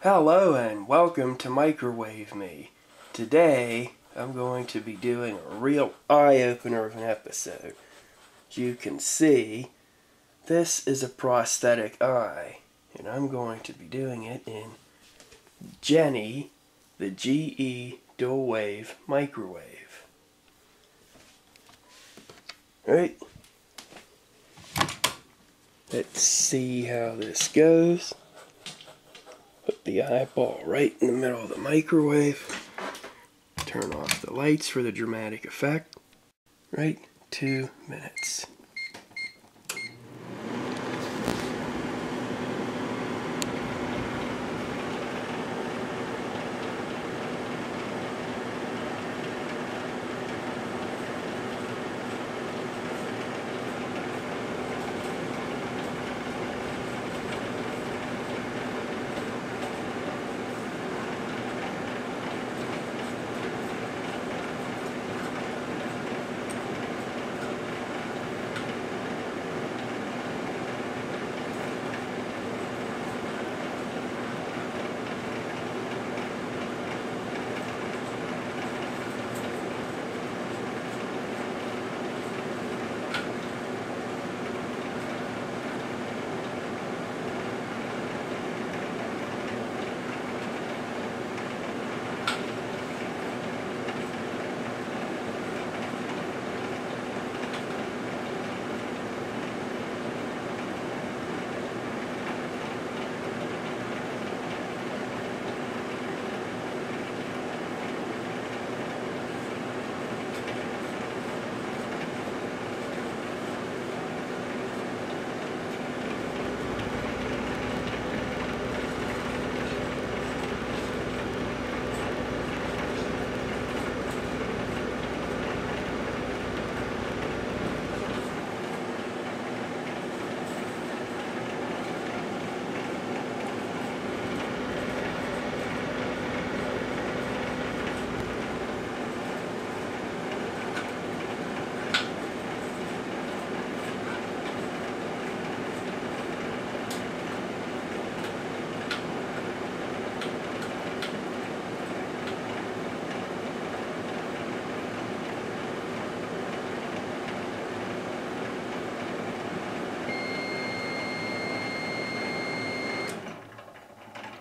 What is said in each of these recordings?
Hello and welcome to Microwave Me. Today I'm going to be doing a real eye-opener of an episode. As you can see, this is a prosthetic eye, and I'm going to be doing it in Jennie, the GE dual wave microwave. Alright, let's see how this goes. Put the eyeball right in the middle of the microwave. Turn off the lights for the dramatic effect. Right, 2 minutes.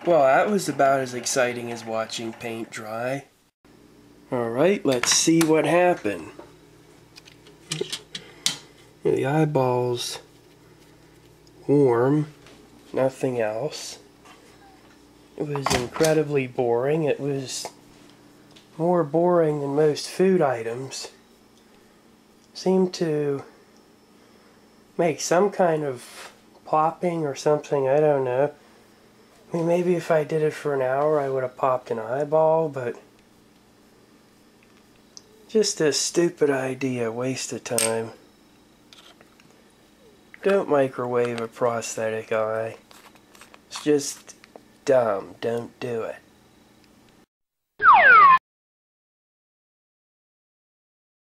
Well, that was about as exciting as watching paint dry. Alright, let's see what happened. The eyeball's warm, nothing else. It was incredibly boring. It was more boring than most food items. Seemed to make some kind of popping or something, I don't know. I mean, maybe if I did it for an hour I would have popped an eyeball, but just a stupid idea, waste of time. Don't microwave a prosthetic eye. It's just dumb. Don't do it.